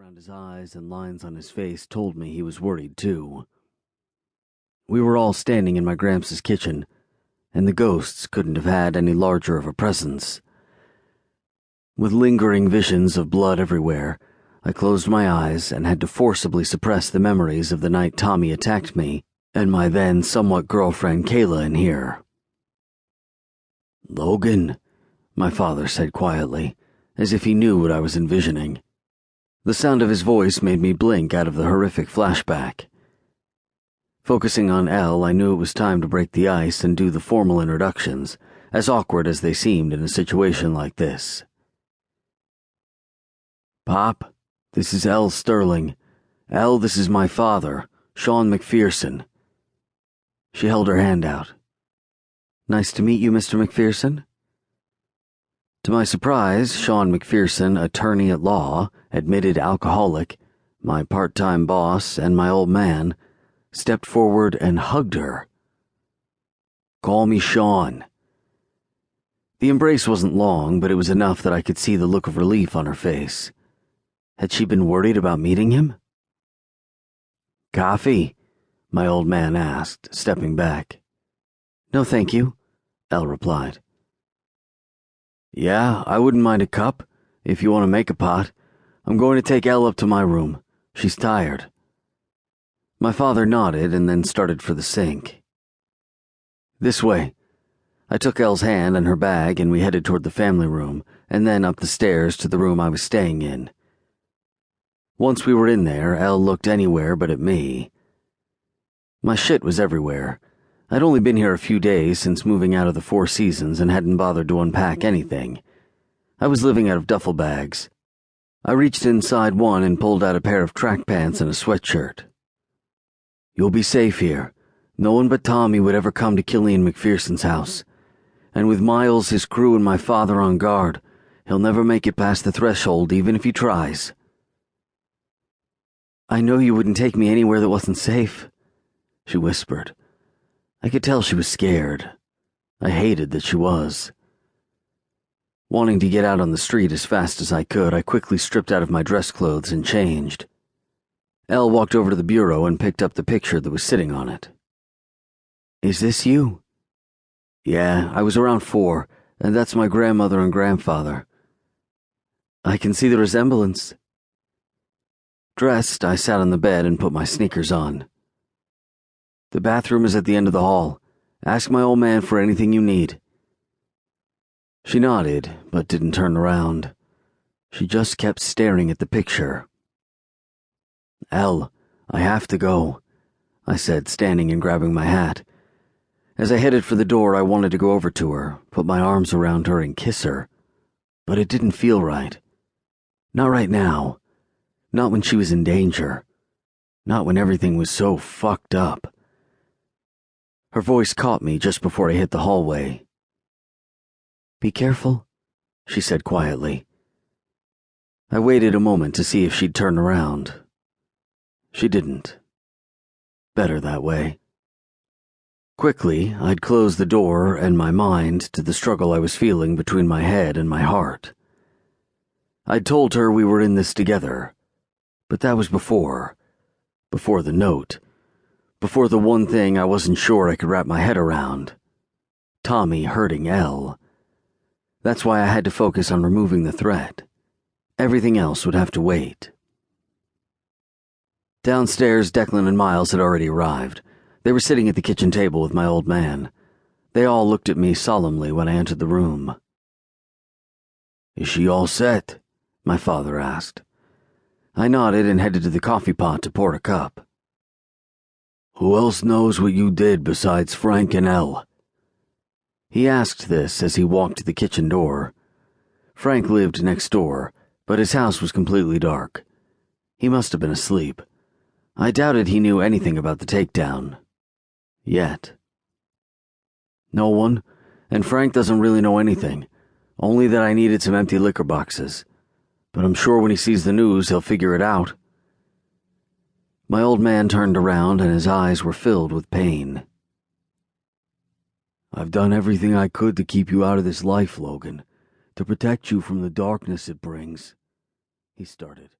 around his eyes and lines on his face told me he was worried too. We were all standing in my Gramps' kitchen, and the ghosts couldn't have had any larger of a presence. With lingering visions of blood everywhere, I closed my eyes and had to forcibly suppress the memories of the night Tommy attacked me and my then somewhat girlfriend Kayla in here. "Logan," my father said quietly, as if he knew what I was envisioning. The sound of his voice made me blink out of the horrific flashback. Focusing on Elle, I knew it was time to break the ice and do the formal introductions, as awkward as they seemed in a situation like this. "Pop, this is Elle Sterling. Elle, this is my father, Sean McPherson." She held her hand out. "Nice to meet you, Mr. McPherson." To my surprise, Sean McPherson, attorney at law, admitted alcoholic, my part-time boss, and my old man, stepped forward and hugged her. "Call me Sean." The embrace wasn't long, but it was enough that I could see the look of relief on her face. Had she been worried about meeting him? "Coffee?" my old man asked, stepping back. "No, thank you," Elle replied. "Yeah, I wouldn't mind a cup, if you want to make a pot. I'm going to take Elle up to my room. She's tired." My father nodded and then started for the sink. "This way." I took Elle's hand and her bag and we headed toward the family room and then up the stairs to the room I was staying in. Once we were in there, Elle looked anywhere but at me. My shit was everywhere. I'd only been here a few days since moving out of the Four Seasons and hadn't bothered to unpack anything. I was living out of duffel bags. I reached inside one and pulled out a pair of track pants and a sweatshirt. "You'll be safe here. No one but Tommy would ever come to Killian McPherson's house. And with Miles, his crew, and my father on guard, he'll never make it past the threshold even if he tries." "I know you wouldn't take me anywhere that wasn't safe," she whispered. I could tell she was scared. I hated that she was. Wanting to get out on the street as fast as I could, I quickly stripped out of my dress clothes and changed. Elle walked over to the bureau and picked up the picture that was sitting on it. "Is this you?" "Yeah, I was around 4, and that's my grandmother and grandfather." "I can see the resemblance." Dressed, I sat on the bed and put my sneakers on. "The bathroom is at the end of the hall. Ask my old man for anything you need." She nodded, but didn't turn around. She just kept staring at the picture. "Elle, I have to go," I said, standing and grabbing my hat. As I headed for the door, I wanted to go over to her, put my arms around her and kiss her. But it didn't feel right. Not right now. Not when she was in danger. Not when everything was so fucked up. Her voice caught me just before I hit the hallway. "Be careful," she said quietly. I waited a moment to see if she'd turn around. She didn't. Better that way. Quickly, I'd closed the door and my mind to the struggle I was feeling between my head and my heart. I'd told her we were in this together, but that was before the note. Before the one thing I wasn't sure I could wrap my head around. Tommy hurting Elle. That's why I had to focus on removing the threat. Everything else would have to wait. Downstairs, Declan and Miles had already arrived. They were sitting at the kitchen table with my old man. They all looked at me solemnly when I entered the room. "Is she all set?" my father asked. I nodded and headed to the coffee pot to pour a cup. "Who else knows what you did besides Frank and Elle?" He asked this as he walked to the kitchen door. Frank lived next door, but his house was completely dark. He must have been asleep. I doubted he knew anything about the takedown. Yet. "No one, and Frank doesn't really know anything, only that I needed some empty liquor boxes. But I'm sure when he sees the news, he'll figure it out." My old man turned around and his eyes were filled with pain. "I've done everything I could to keep you out of this life, Logan, to protect you from the darkness it brings," he started.